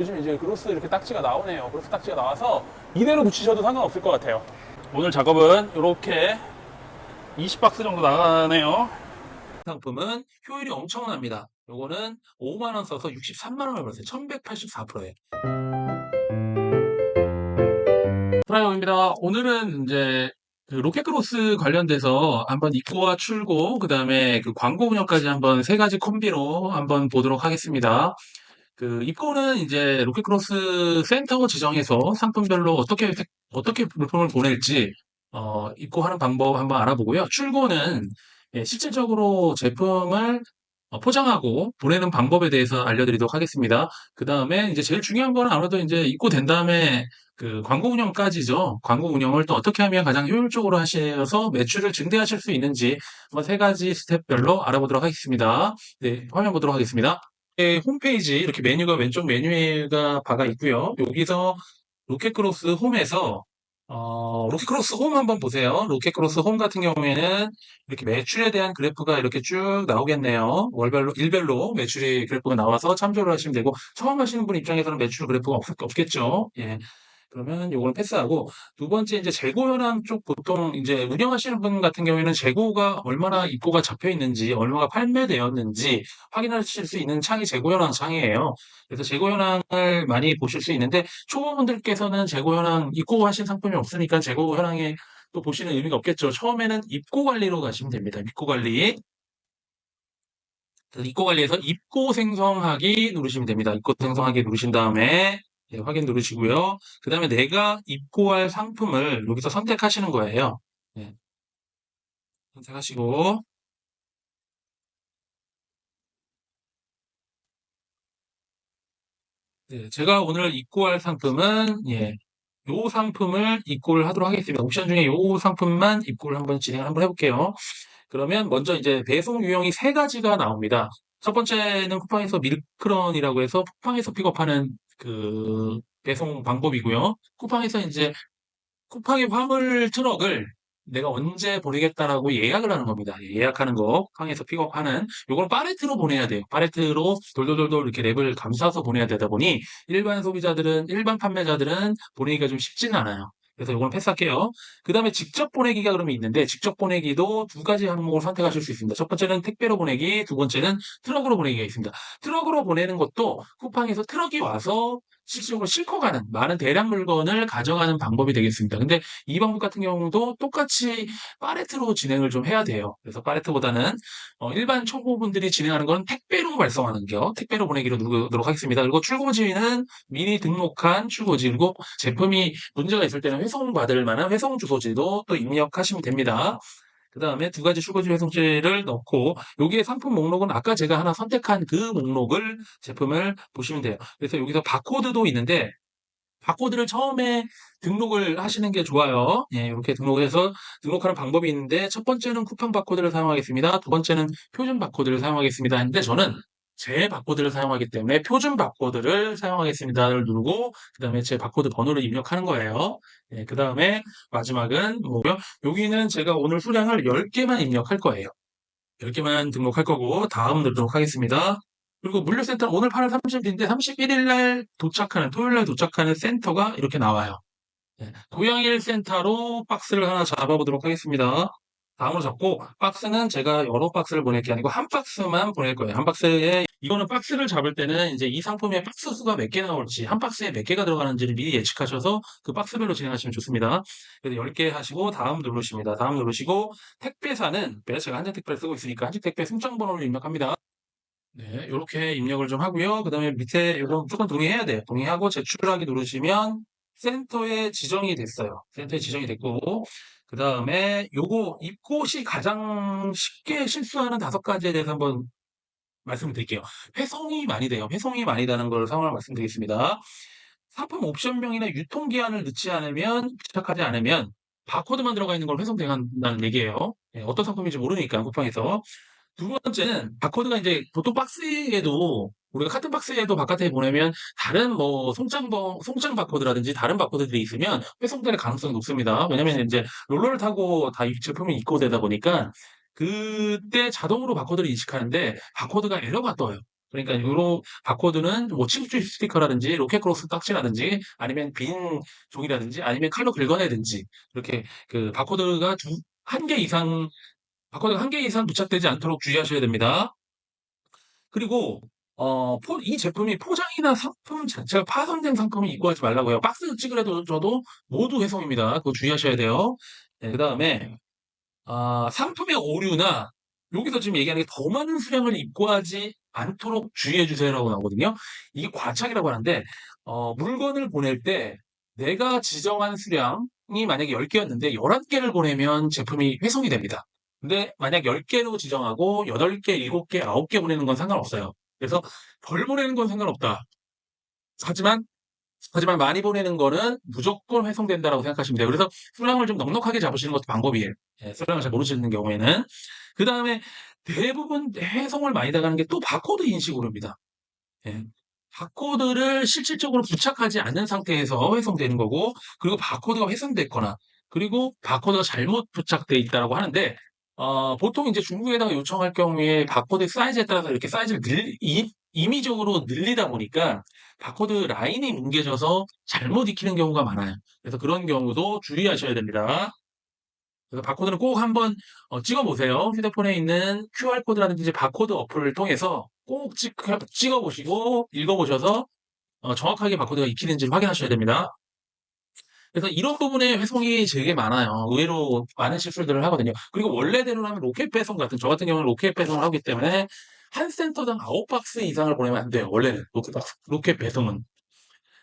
요즘 이제 그로스 이렇게 딱지가 나오네요. 그로스 딱지가 나와서 이대로 붙이셔도 상관없을 것 같아요. 오늘 작업은 이렇게 20박스 정도 나가네요. 상품은 효율이 엄청납니다. 요거는 5만원 써서 63만원을 벌었어요. 1184%예요. 프라이어입니다. 오늘은 이제 그 로켓크로스 관련돼서 한번 입고와 출고, 그 다음에 그 광고 운영까지 한번 세 가지 콤비로 한번 보도록 하겠습니다. 그 입고는 이제 로켓크로스 센터 지정해서 상품별로 어떻게 물품을 보낼지 입고하는 방법 한번 알아보고요. 출고는 실질적으로 제품을 포장하고 보내는 방법에 대해서 알려드리도록 하겠습니다. 그 다음에 이제 제일 중요한 거는 아무래도 이제 입고된 다음에 그 광고 운영까지죠. 광고 운영을 또 어떻게 하면 가장 효율적으로 하셔서 매출을 증대하실 수 있는지 한번 세 가지 스텝별로 알아보도록 하겠습니다. 네, 화면 보도록 하겠습니다. 홈페이지 이렇게 메뉴가 왼쪽 메뉴가 바가 있고요. 여기서 로켓크로스 홈에서 로켓크로스 홈 한번 보세요. 로켓크로스 홈 같은 경우에는 이렇게 매출에 대한 그래프가 이렇게 쭉 나오겠네요. 월별로, 일별로 매출이 그래프가 나와서 참조를 하시면 되고, 처음 하시는 분 입장에서는 매출 그래프가 없겠죠. 예. 그러면 요거는 패스하고, 두 번째 이제 재고 현황 쪽 보통 이제 운영하시는 분 같은 경우에는 재고가 얼마나 입고가 잡혀 있는지, 얼마가 판매되었는지 확인하실 수 있는 창이 재고 현황 창이에요. 그래서 재고 현황을 많이 보실 수 있는데, 초보분들께서는 재고 현황 입고하신 상품이 없으니까 재고 현황에 또 보시는 의미가 없겠죠. 처음에는 입고 관리로 가시면 됩니다. 입고 관리. 그래서 입고 관리에서 입고 생성하기 누르시면 됩니다. 입고 생성하기 누르신 다음에 확인 누르시고요. 그 다음에 내가 입고할 상품을 여기서 선택하시는 거예요. 네, 선택하시고 네, 제가 오늘 입고할 상품은 요 상품을 입고를 하도록 하겠습니다. 옵션 중에 요 상품만 입고를 한번 진행을 한번 해볼게요. 그러면 먼저 이제 배송 유형이 세 가지가 나옵니다. 첫 번째는 쿠팡에서 밀크런이라고 해서 쿠팡에서 픽업하는 그 배송 방법이고요. 쿠팡에서 이제 쿠팡의 화물 트럭을 내가 언제 보내겠다라고 예약을 하는 겁니다. 예약하는 거, 쿠팡에서 픽업하는, 요걸 팔레트로 보내야 돼요. 팔레트로 돌돌돌돌 이렇게 랩을 감싸서 보내야 되다 보니, 일반 판매자들은 보내기가 좀 쉽지는 않아요. 그래서 요거는 패스할게요. 그 다음에 직접 보내기가 그러면 있는데, 직접 보내기도 두 가지 항목을 선택하실 수 있습니다. 첫 번째는 택배로 보내기, 두 번째는 트럭으로 보내기가 있습니다. 트럭으로 보내는 것도 쿠팡에서 트럭이 와서 실질적으로 싣고 가는 많은 대량 물건을 가져가는 방법이 되겠습니다. 근데 이 방법 같은 경우도 똑같이 팔레트로 진행을 좀 해야 돼요. 그래서 팔레트보다는 일반 초보분들이 진행하는 건 택배로 발송하는 겨, 택배로 보내기로 누르도록 하겠습니다. 그리고 출고지는 미리 등록한 출고지, 그리고 제품이 문제가 있을 때는 회송받을 만한 회송 주소지도 또 입력하시면 됩니다. 그 다음에 두 가지 출고지 회송지를 넣고 여기에 상품 목록은 아까 제가 하나 선택한 그 목록을 제품을 보시면 돼요. 그래서 여기서 바코드도 있는데 바코드를 처음에 등록을 하시는 게 좋아요. 예, 이렇게 등록해서 등록하는 방법이 있는데 첫 번째는 쿠팡 바코드를 사용하겠습니다. 두 번째는 표준 바코드를 사용하겠습니다. 했는데 저는 제 바코드를 사용하기 때문에 표준 바코드를 사용하겠습니다를 누르고 그 다음에 제 바코드 번호를 입력하는 거예요. 예, 그 다음에 마지막은 뭐고요? 여기는 제가 오늘 수량을 10개만 입력할 거예요. 10개만 등록할 거고 다음 누르도록 하겠습니다. 그리고 물류센터는 오늘 8월 30일인데 31일 날 도착하는 토요일 날 도착하는 센터가 이렇게 나와요. 네, 고양일 센터로 박스를 하나 잡아보도록 하겠습니다. 다음으로 잡고 박스는 제가 여러 박스를 보낼 게 아니고 한 박스만 보낼 거예요. 한 박스에 이거는 박스를 잡을 때는 이제 이 상품의 박스 수가 몇 개 나올지 한 박스에 몇 개가 들어가는지를 미리 예측하셔서 그 박스별로 진행하시면 좋습니다. 그래서 10개 하시고 다음 누르십니다. 다음 누르시고 택배사는 제가 한정 택배를 쓰고 있으니까 한정 택배 승장 번호를 입력합니다. 네, 이렇게 입력을 좀 하고요. 그 다음에 밑에 이거 무조건 동의해야 돼요. 동의하고 제출하기 누르시면 센터에 지정이 됐어요. 센터에 지정이 됐고, 그 다음에 요거 입고 시 가장 쉽게 실수하는 5가지에 대해서 한번 말씀을 드릴게요. 회송이 많이 돼요. 회송이 많이 되는 걸 상황을 말씀드리겠습니다. 상품 옵션명이나 유통기한을 넣지 않으면, 부착하지 않으면 바코드만 들어가 있는 걸 회송된다는 얘기예요. 예, 어떤 상품인지 모르니까 쿠팡에서. 두 번째는 바코드가 이제 보통 박스에도 우리가 카튼 박스에도 바깥에 보내면 다른 뭐 송장 바코드라든지 다른 바코드들이 있으면 회송될 가능성이 높습니다. 왜냐면 이제 롤러를 타고 다 이 제품이 입고되다 보니까 그때 자동으로 바코드를 인식하는데 바코드가 에러가 떠요. 그러니까 요런 바코드는 뭐 친구주의 스티커라든지 로켓크로스 딱지라든지 아니면 빈 종이라든지 아니면 칼로 긁어내든지 이렇게 그 한 개 이상 바코드가 한 개 이상 부착되지 않도록 주의하셔야 됩니다. 그리고 이 제품이 포장이나 상품 자체가 파손된 상품을 입고하지 말라고요. 박스 찍으라도 저도 모두 회송입니다. 그거 주의하셔야 돼요. 네, 그다음에 상품의 오류나 여기서 지금 얘기하는 게 더 많은 수량을 입고하지 않도록 주의해 주세요라고 나오거든요. 이게 과착이라고 하는데 물건을 보낼 때 내가 지정한 수량이 만약에 10개였는데 11개를 보내면 제품이 회송이 됩니다. 근데 만약 10개로 지정하고 8개, 7개, 9개 보내는 건 상관없어요. 그래서 덜 보내는 건 상관없다. 하지만 많이 보내는 거는 무조건 회송된다라고 생각하시면 돼요. 그래서 수량을 좀 넉넉하게 잡으시는 것도 방법이에요. 예, 수량을 잘 모르시는 경우에는. 그 다음에 대부분 회송을 많이 당하는 게 또 바코드 인식 오류입니다. 예. 바코드를 실질적으로 부착하지 않는 상태에서 회송되는 거고, 그리고 바코드가 훼손됐거나, 그리고 바코드가 잘못 부착되어 있다고 하는데, 보통 이제 중국에다가 요청할 경우에 바코드 사이즈에 따라서 이렇게 사이즈를 임의적으로 늘리다 보니까 바코드 라인이 뭉개져서 잘못 익히는 경우가 많아요. 그래서 그런 경우도 주의하셔야 됩니다. 그래서 바코드는 꼭 한번 찍어 보세요. 휴대폰에 있는 QR코드라든지 바코드 어플을 통해서 꼭 찍어 보시고 읽어 보셔서 정확하게 바코드가 익히는지를 확인하셔야 됩니다. 그래서 이런 부분에 회송이 되게 많아요. 의외로 많은 실수들을 하거든요. 그리고 원래대로라면 로켓 배송 저 같은 경우는 로켓 배송을 하기 때문에 한 센터당 9박스 이상을 보내면 안 돼요. 원래는 로켓 배송은.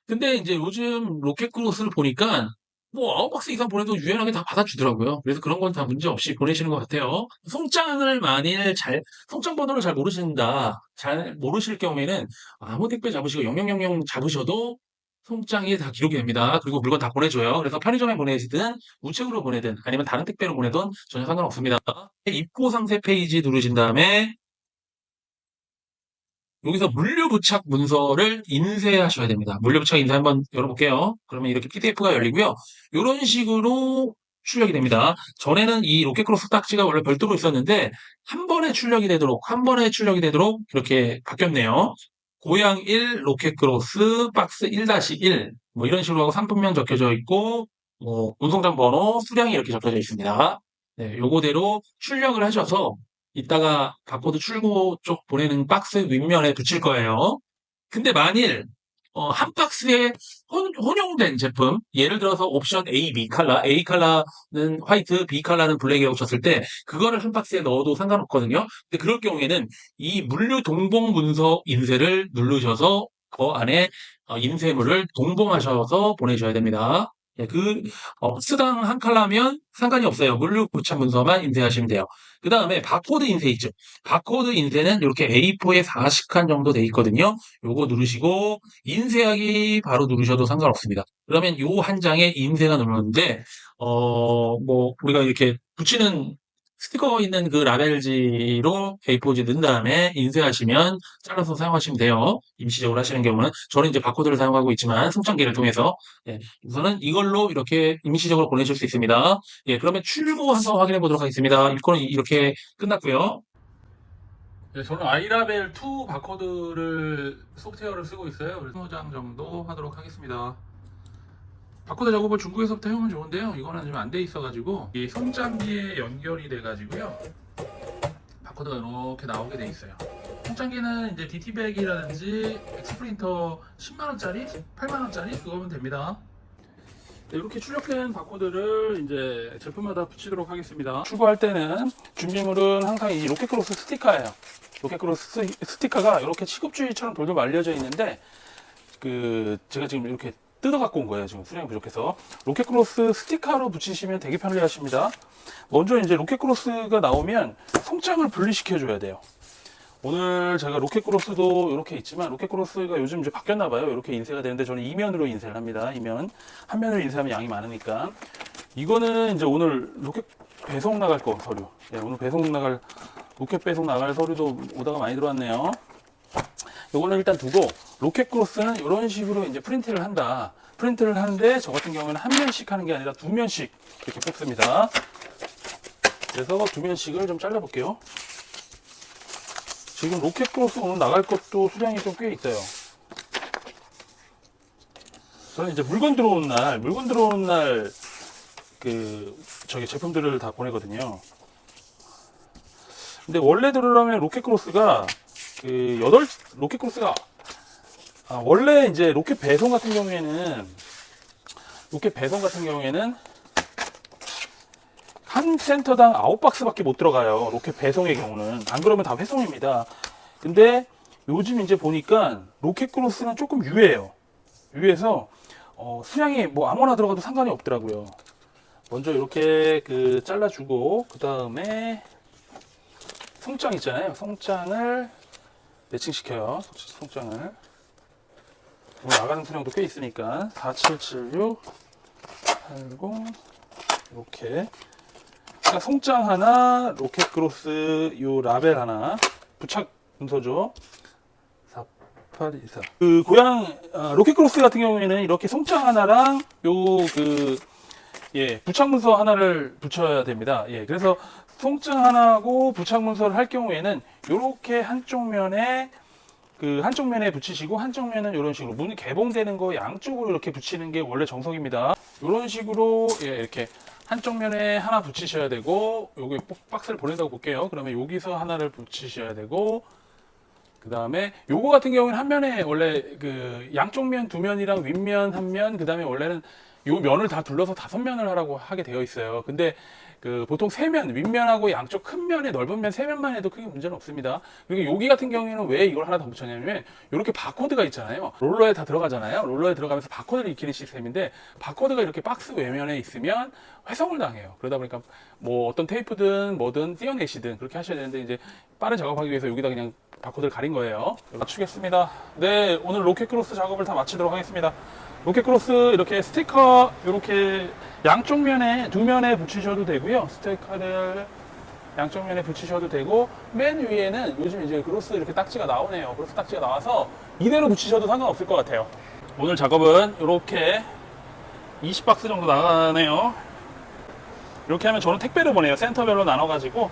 근데 이제 요즘 로켓크로스를 보니까 뭐 9박스 이상 보내도 유연하게 다 받아주더라고요. 그래서 그런 건 다 문제 없이 보내시는 것 같아요. 송장 번호를 잘 모르실 경우에는 아무 택배 잡으시고 0000 잡으셔도 송장이 다 기록이 됩니다. 그리고 물건 다 보내줘요. 그래서 편의점에 보내시든 우체국으로 보내든 아니면 다른 택배로 보내든 전혀 상관없습니다. 입고 상세 페이지 누르신 다음에 여기서 물류부착 문서를 인쇄하셔야 됩니다. 물류부착 인쇄 한번 열어볼게요. 그러면 이렇게 PDF가 열리고요. 이런 식으로 출력이 됩니다. 전에는 이 로켓크로스 딱지가 원래 별도로 있었는데 한 번에 출력이 되도록 이렇게 바뀌었네요. 고양 1 로켓크로스 박스 1-1 뭐 이런 식으로 하고 상품명 적혀져 있고 운송장 번호, 수량이 이렇게 적혀져 있습니다. 네, 요거대로 출력을 하셔서 이따가 바코드 출고 쪽 보내는 박스 윗면에 붙일 거예요. 근데 만일 한 박스에 혼용된 제품, 예를 들어서 옵션 A, B 컬러, A 컬러는 화이트, B 컬러는 블랙이라고 쳤을 때 그거를 한 박스에 넣어도 상관없거든요. 근데 그럴 경우에는 이 물류 동봉 문서 인쇄를 누르셔서 그 안에 인쇄물을 동봉하셔서 보내셔야 됩니다. 예, 박스당 한 컬러면 상관이 없어요. 물류 부착 문서만 인쇄하시면 돼요. 그 다음에 바코드 인쇄 있죠. 바코드 인쇄는 이렇게 A4에 40칸 정도 돼 있거든요. 요거 누르시고 인쇄하기 바로 누르셔도 상관없습니다. 그러면 요 한 장에 인쇄가 눌렀는데 뭐 우리가 이렇게 붙이는 스티커 있는 그 라벨지로 A4지 넣은 다음에 인쇄하시면 잘라서 사용하시면 돼요. 임시적으로 하시는 경우는 저는 이제 바코드를 사용하고 있지만 송장기를 통해서 예, 우선은 이걸로 이렇게 임시적으로 보내실 수 있습니다. 예, 그러면 출고 한번 확인해 보도록 하겠습니다. 이거는 이렇게 끝났고요. 네, 저는 아이라벨 2 바코드를 소프트웨어를 쓰고 있어요. 그래서 20장 정도 하도록 하겠습니다. 바코드 작업을 중국에서부터 해오면 좋은데요. 이거는 좀 안 돼 있어가지고 이 손잡이에 연결이 돼가지고요. 바코드가 이렇게 나오게 돼 있어요. 손잡이는 이제 DT백이라든지 엑스프린터 10만원짜리, 8만원짜리 그거면 됩니다. 네, 이렇게 출력된 바코드를 이제 제품마다 붙이도록 하겠습니다. 출고할 때는 준비물은 항상 이 로켓크로스 스티커예요. 로켓크로스 스티커가 이렇게 취급주의처럼 돌돌 말려져 있는데 제가 지금 이렇게 뜯어 갖고 온 거예요. 지금 수량이 부족해서. 로켓크로스 스티커로 붙이시면 되게 편리하십니다. 먼저 이제 로켓크로스가 나오면 송장을 분리시켜 줘야 돼요. 오늘 제가 로켓크로스도 이렇게 있지만 로켓크로스가 요즘 이제 바뀌었나 봐요. 이렇게 인쇄가 되는데 저는 이면으로 인쇄를 합니다. 이면 한 면으로 인쇄하면 양이 많으니까. 이거는 이제 오늘 로켓 배송 나갈 거 서류. 네, 오늘 로켓 배송 나갈 서류도 오다가 많이 들어왔네요. 이거는 일단 두고 로켓크로스는 이런 식으로 이제 프린트를 한다. 프린트를 하는데 저 같은 경우는 한 면씩 하는 게 아니라 두 면씩 이렇게 뽑습니다. 그래서 두 면씩을 좀 잘라 볼게요. 지금 로켓크로스 오늘 나갈 것도 수량이 좀 꽤 있어요. 저는 이제 물건 들어오는 날, 저기 제품들을 다 보내거든요. 근데 원래대로라면 로켓크로스가, 로켓크로스가, 원래 이제 로켓 배송 같은 경우에는, 한 센터당 9박스밖에 못 들어가요. 로켓 배송의 경우는. 안 그러면 다 회송입니다. 근데 요즘 이제 보니까 로켓크로스는 조금 유해해요. 유해서 수량이 뭐 아무나 들어가도 상관이 없더라고요. 먼저 이렇게 잘라주고 그 다음에 송장 있잖아요. 송장을 매칭시켜요. 송장을. 오늘 나가는 수량도 꽤 있으니까 4776 80 이렇게. 그러니까 송장 하나, 로켓크로스 요 라벨 하나, 부착 문서죠. 4824. 로켓크로스 같은 경우에는 이렇게 송장 하나랑 부착 문서 하나를 붙여야 됩니다. 예, 그래서 송장 하나하고 부착 문서를 할 경우에는 이렇게 한쪽 면에 붙이시고 한쪽 면은 이런 식으로 문이 개봉되는 거 양쪽으로 이렇게 붙이는 게 원래 정석입니다. 이런 식으로 이렇게 한쪽 면에 하나 붙이셔야 되고, 여기 박스를 보낸다고 볼게요. 그러면 여기서 하나를 붙이셔야 되고, 그 다음에 요거 같은 경우는 한 면에 원래 양쪽 면 두 면이랑 윗면 한 면, 그 다음에 원래는 요 면을 다 둘러서 5면을 하라고 하게 되어 있어요. 근데 보통 3면, 윗면하고 양쪽 큰 면에 넓은 면 3면만 해도 크게 문제는 없습니다. 그리고 여기 같은 경우에는 왜 이걸 하나 더 붙였냐면, 이렇게 바코드가 있잖아요. 롤러에 다 들어가잖아요. 롤러에 들어가면서 바코드를 익히는 시스템인데, 바코드가 이렇게 박스 외면에 있으면 회성을 당해요. 그러다 보니까 뭐 어떤 테이프든 뭐든 띄어내시든 그렇게 하셔야 되는데, 이제 빠른 작업하기 위해서 여기다 그냥 바코드를 가린 거예요. 맞추겠습니다. 네, 오늘 로켓크로스 작업을 다 마치도록 하겠습니다. 로켓크로스 이렇게 스티커 이렇게 양쪽 면에 두 면에 붙이셔도 되고요. 스티커를 양쪽 면에 붙이셔도 되고, 맨 위에는 요즘 이제 크로스 이렇게 딱지가 나오네요. 크로스 딱지가 나와서 이대로 붙이셔도 상관없을 것 같아요. 오늘 작업은 이렇게 20박스 정도 나가네요. 이렇게 하면 저는 택배로 보내요. 센터별로 나눠가지고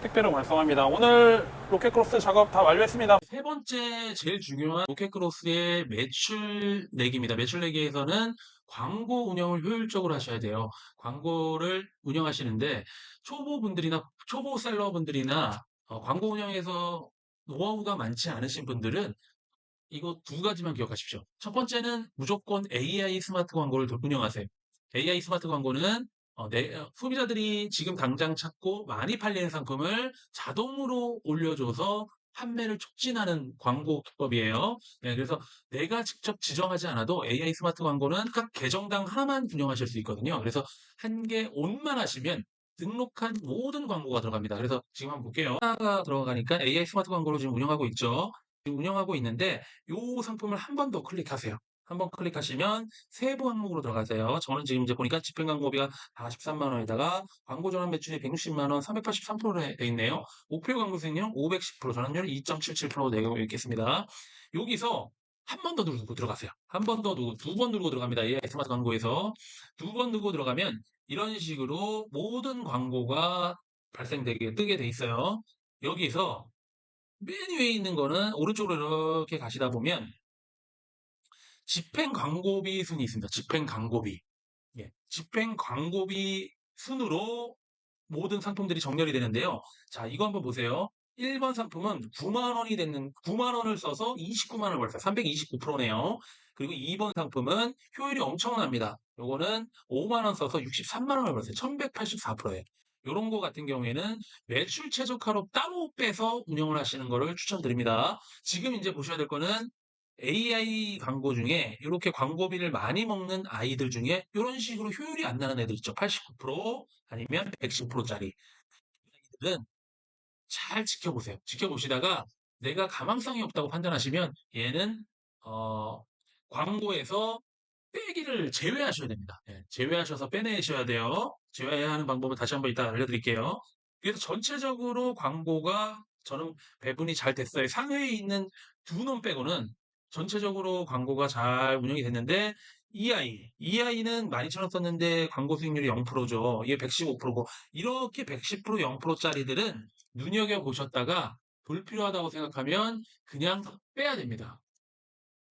택배로 발송합니다. 오늘 로켓크로스 작업 다 완료했습니다. 세 번째 제일 중요한 로켓크로스의 매출 내기입니다. 매출 내기에서는 광고 운영을 효율적으로 하셔야 돼요. 광고를 운영하시는데 초보 셀러분들이나 광고 운영에서 노하우가 많지 않으신 분들은 이거 두 가지만 기억하십시오. 첫 번째는 무조건 AI 스마트 광고를 운영하세요. AI 스마트 광고는 소비자들이 지금 당장 찾고 많이 팔리는 상품을 자동으로 올려줘서 판매를 촉진하는 광고 기법이에요. 네, 그래서 내가 직접 지정하지 않아도 AI 스마트 광고는 각 계정당 하나만 운영하실 수 있거든요. 그래서 한 개 온만 하시면 등록한 모든 광고가 들어갑니다. 그래서 지금 한번 볼게요. 하나가 들어가니까 AI 스마트 광고를 지금 운영하고 있죠. 지금 운영하고 있는데 이 상품을 한 번 더 클릭하세요. 한 번 클릭하시면 세부 항목으로 들어가세요. 저는 지금 이제 보니까 집행 광고비가 43만 원에다가 광고 전환 매출이 160만 원, 383%로 돼 있네요. 목표 광고 수익률은 510%, 전환율 2.77% 내고 있겠습니다. 여기서 한 번 더 누르고 들어가세요. 한 번 더 누르고 두 번 누르고 들어갑니다. AI 스마트 광고에서 두 번 누르고 들어가면 이런 식으로 모든 광고가 발생되게 뜨게 돼 있어요. 여기서 맨 위에 있는 거는 오른쪽으로 이렇게 가시다 보면 집행 광고비 순이 있습니다. 집행 광고비. 예. 집행 광고비 순으로 모든 상품들이 정렬이 되는데요. 자, 이거 한번 보세요. 1번 상품은 9만 원이 됐는 9만 원을 써서 29만 원을 벌었어요. 329%네요. 그리고 2번 상품은 효율이 엄청납니다. 요거는 5만 원 써서 63만 원을 벌었어요. 1184%예요. 요런 거 같은 경우에는 매출 최저가로 따로 빼서 운영을 하시는 거를 추천드립니다. 지금 이제 보셔야 될 거는 AI 광고 중에 이렇게 광고비를 많이 먹는 아이들 중에 이런 식으로 효율이 안 나는 애들 있죠. 89% 아니면 110%짜리 아이들은 잘 지켜보세요. 지켜보시다가 내가 가망성이 없다고 판단하시면 얘는 광고에서 빼기를 제외하셔야 됩니다. 예, 제외하셔서 빼내셔야 돼요. 제외해야 하는 방법은 다시 한번 이따 알려드릴게요. 그래서 전체적으로 광고가 저는 배분이 잘 됐어요. 상위에 있는 두 놈 빼고는 전체적으로 광고가 잘 운영이 됐는데 이 아이는 12,000원 썼는데 광고 수익률이 0%죠. 이게 115%고 이렇게 110% 0%짜리들은 눈여겨보셨다가 불필요하다고 생각하면 그냥 빼야 됩니다.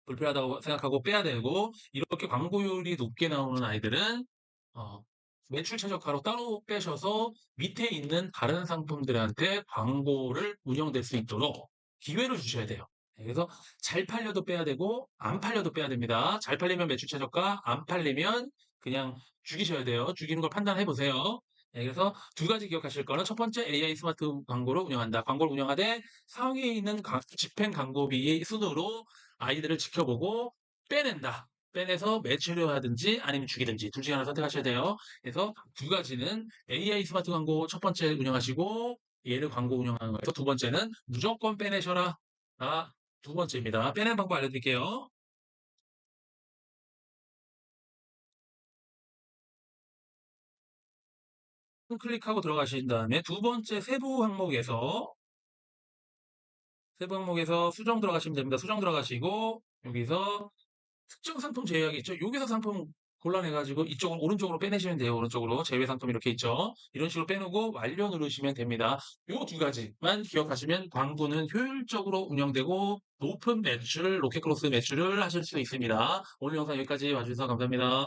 불필요하다고 생각하고 빼야 되고, 이렇게 광고율이 높게 나오는 아이들은 어, 매출 최저가로 따로 빼셔서 밑에 있는 다른 상품들한테 광고를 운영될 수 있도록 기회를 주셔야 돼요. 그래서 잘 팔려도 빼야 되고 안 팔려도 빼야 됩니다. 잘 팔리면 매출 최저가, 안 팔리면 그냥 죽이셔야 돼요. 죽이는 걸 판단해 보세요. 그래서 두 가지 기억하실 거는, 첫 번째, AI 스마트 광고를 운영한다. 광고를 운영하되 상위에 있는 집행 광고비 순으로 아이들을 지켜보고 빼낸다. 빼내서 매출을 하든지 아니면 죽이든지 둘 중에 하나 선택하셔야 돼요. 그래서 두 가지는 AI 스마트 광고 첫 번째 운영하시고, 얘를 광고 운영하는 거예요. 두 번째는 무조건 빼내셔라. 두 번째입니다. 빼낸 방법 알려드릴게요. 클릭하고 들어가신 다음에 두 번째 세부 항목에서 수정 들어가시면 됩니다. 수정 들어가시고 여기서 특정 상품 제외하기 있죠. 여기서 상품 골라내가지고 이쪽으로 오른쪽으로 빼내시면 돼요. 오른쪽으로 제외 상품 이렇게 있죠. 이런 식으로 빼놓고 완료 누르시면 됩니다. 요 두 가지만 기억하시면 광고는 효율적으로 운영되고 높은 매출, 로켓크로스 매출을 하실 수 있습니다. 오늘 영상 여기까지 봐주셔서 감사합니다.